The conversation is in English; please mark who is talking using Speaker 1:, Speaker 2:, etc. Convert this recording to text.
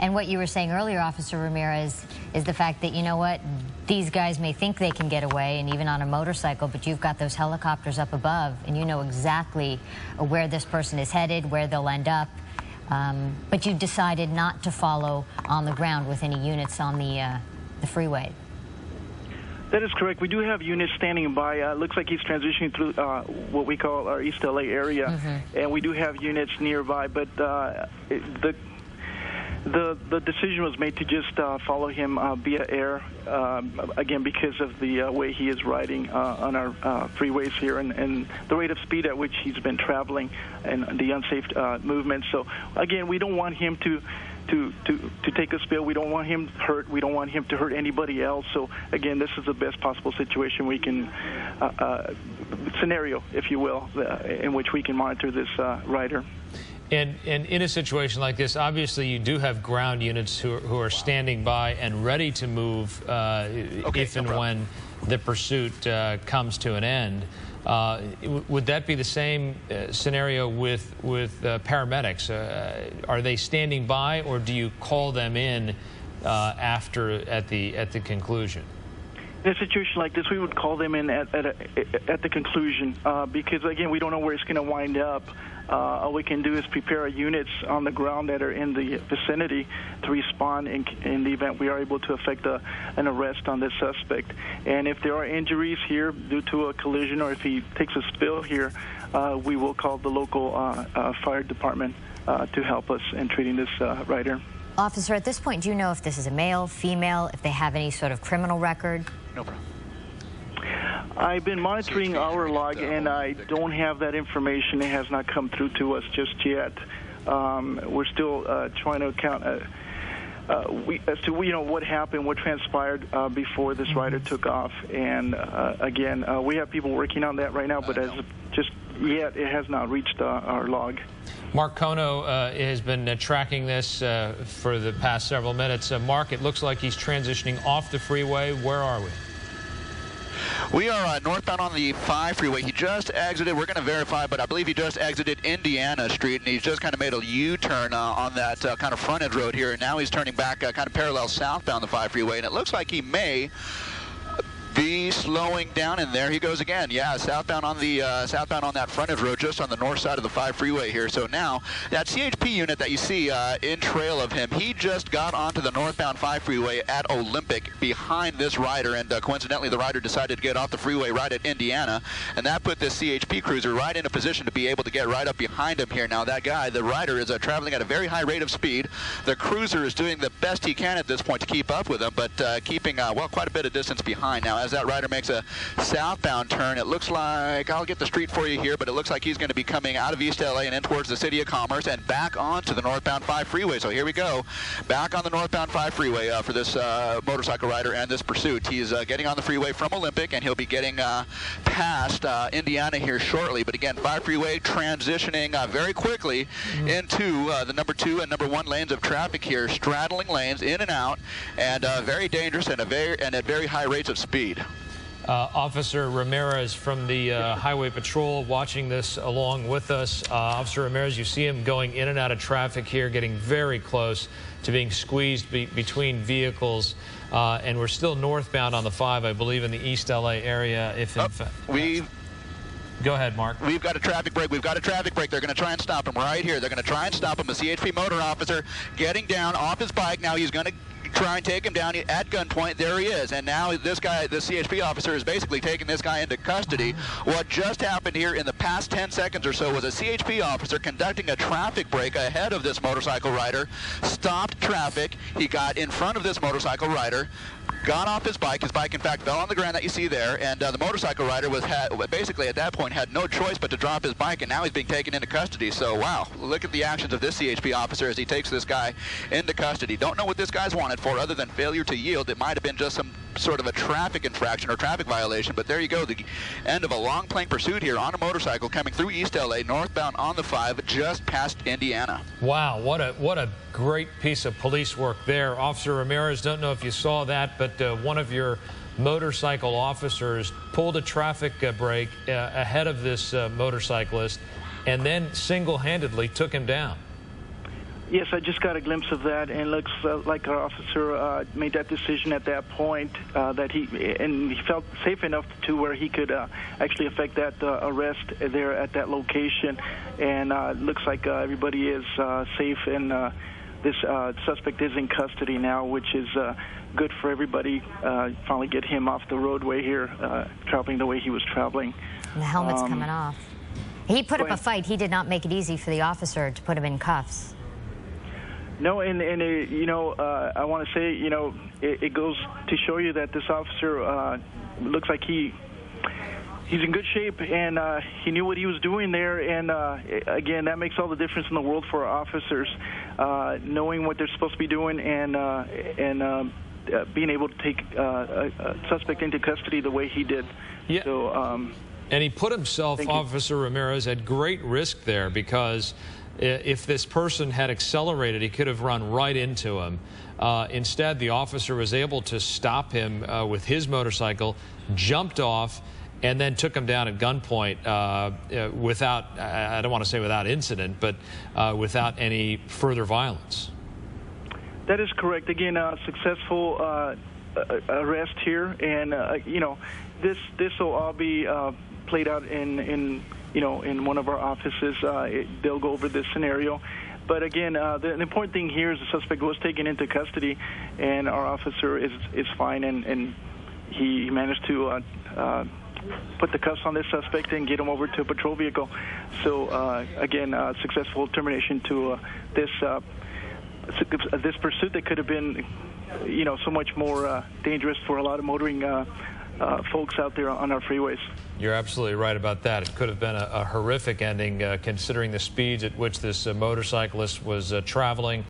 Speaker 1: And what you were saying earlier, Officer Ramirez, is the fact that, you know what, these guys may think they can get away, and even on a motorcycle, but you've got those helicopters up above, and you know exactly where this person is headed, where they'll end up. But you decided not to follow on the ground with any units on the freeway.
Speaker 2: That is correct. We do have units standing by. Looks like he's transitioning through what we call our East LA area, and we do have units nearby. But the decision was made to just follow him via air, again, because of the way he is riding on our freeways here and the rate of speed at which he's been traveling and the unsafe movement. So, again, we don't want him to take a spill. We don't want him hurt. We don't want him to hurt anybody else. So, again, this is the best possible situation we can, scenario, if you will, in which we can monitor this rider.
Speaker 3: And in a situation like this, obviously you do have ground units who are standing by and ready to move if and when the pursuit comes to an end. Would that be the same scenario with paramedics? Are they standing by, or do you call them in at the conclusion?
Speaker 2: In a situation like this, we would call them in at the conclusion because, again, we don't know where it's going to wind up. All we can do is prepare our units on the ground that are in the vicinity to respond in the event we are able to effect an arrest on this suspect. And if there are injuries here due to a collision, or if he takes a spill here, we will call the local fire department to help us in treating this rider.
Speaker 1: Officer, at this point, do you know if this is a male, female, if they have any sort of criminal record?
Speaker 2: No problem. I've been monitoring our log, and I don't have that information. It has not come through to us just yet. We're still trying to account as to what happened, what transpired before this rider took off. And again, we have people working on that right now, but as just yet, it has not reached our log.
Speaker 3: Mark Kono has been tracking this for the past several minutes. Mark, it looks like he's transitioning off the freeway. Where are we?
Speaker 4: We are northbound on the 5 freeway. He just exited, we're going to verify, but I believe he just exited Indiana Street, and he's just kind of made a U-turn on that kind of frontage road here, and now he's turning back kind of parallel southbound the 5 freeway, and it looks like he may be slowing down, and there he goes again. Yeah, southbound on that frontage road, just on the north side of the 5 freeway here. So now that CHP unit that you see in trail of him, he just got onto the northbound 5 freeway at Olympic behind this rider, and coincidentally the rider decided to get off the freeway right at Indiana, and that put this CHP cruiser right in a position to be able to get right up behind him here. Now that guy, the rider, is traveling at a very high rate of speed. The cruiser is doing the best he can at this point to keep up with him, but keeping well, quite a bit of distance behind. Now as that rider makes a southbound turn, it looks like, I'll get the street for you here, but it looks like he's going to be coming out of East LA and in towards the City of Commerce and back onto the northbound 5 freeway. So here we go, back on the northbound 5 freeway for this motorcycle rider and this pursuit. He's getting on the freeway from Olympic, and he'll be getting past Indiana here shortly. But again, 5 freeway transitioning very quickly into the number 2 and number 1 lanes of traffic here, straddling lanes in and out, and very dangerous and at very high rates of speed.
Speaker 3: Officer Ramirez from the Highway Patrol watching this along with us. Officer Ramirez, you see him going in and out of traffic here, getting very close to being squeezed between vehicles, and we're still northbound on the 5, I believe, in the East LA area. If in fact, go ahead, Mark.
Speaker 4: We've got a traffic break. We've got a traffic break. They're going to try and stop him right here. They're going to try and stop him. A CHP motor officer getting down off his bike. Now he's going to try and take him down at gunpoint. There he is. And now this guy, the CHP officer, is basically taking this guy into custody. What just happened here in the past 10 seconds or so was a CHP officer conducting a traffic break ahead of this motorcycle rider, stopped traffic. He got in front of this motorcycle rider, got off his bike. His bike, in fact, fell on the ground that you see there, and the motorcycle rider basically at that point had no choice but to drop his bike, and now he's being taken into custody. So, wow, look at the actions of this CHP officer as he takes this guy into custody. Don't know what this guy's wanted for other than failure to yield. It might have been just some sort of a traffic infraction or traffic violation, but there you go, the end of a long plane pursuit here on a motorcycle coming through East LA, northbound on the 5, just past Indiana.
Speaker 3: Wow, what a great piece of police work there. Officer Ramirez, don't know if you saw that, but one of your motorcycle officers pulled a traffic brake ahead of this motorcyclist and then single-handedly took him down.
Speaker 2: Yes, I just got a glimpse of that, and it looks like our officer made that decision at that point that he felt safe enough to where he could actually effect that arrest there at that location, and looks like everybody is safe, and this suspect is in custody now, which is good for everybody. Finally get him off the roadway here, traveling the way he was traveling.
Speaker 1: And the helmet's coming off. He put up a fight. He did not make it easy for the officer to put him in cuffs.
Speaker 2: No, and you know, I want to say, you know, it goes to show you that this officer looks like he's in good shape, and he knew what he was doing there. And again, that makes all the difference in the world for our officers, knowing what they're supposed to be doing, and being able to take a suspect into custody the way he did.
Speaker 3: Yeah.
Speaker 2: So,
Speaker 3: and he put himself, Officer Ramirez, at great risk there, because if this person had accelerated, he could have run right into him. Instead, the officer was able to stop him with his motorcycle, jumped off, and then took him down at gunpoint without, I don't want to say without incident, but without any further violence.
Speaker 2: That is correct. Again, successful arrest here, and you know, this will all be played out in one of our offices. They'll go over this scenario. But again, the important thing here is the suspect was taken into custody, and our officer is fine, and he managed to put the cuffs on this suspect and get him over to a patrol vehicle. So again, successful termination to this pursuit that could have been, you know, so much more dangerous for a lot of motoring folks out there on our freeways.
Speaker 3: You're absolutely right about that. It could have been a horrific ending, considering the speeds at which this motorcyclist was traveling.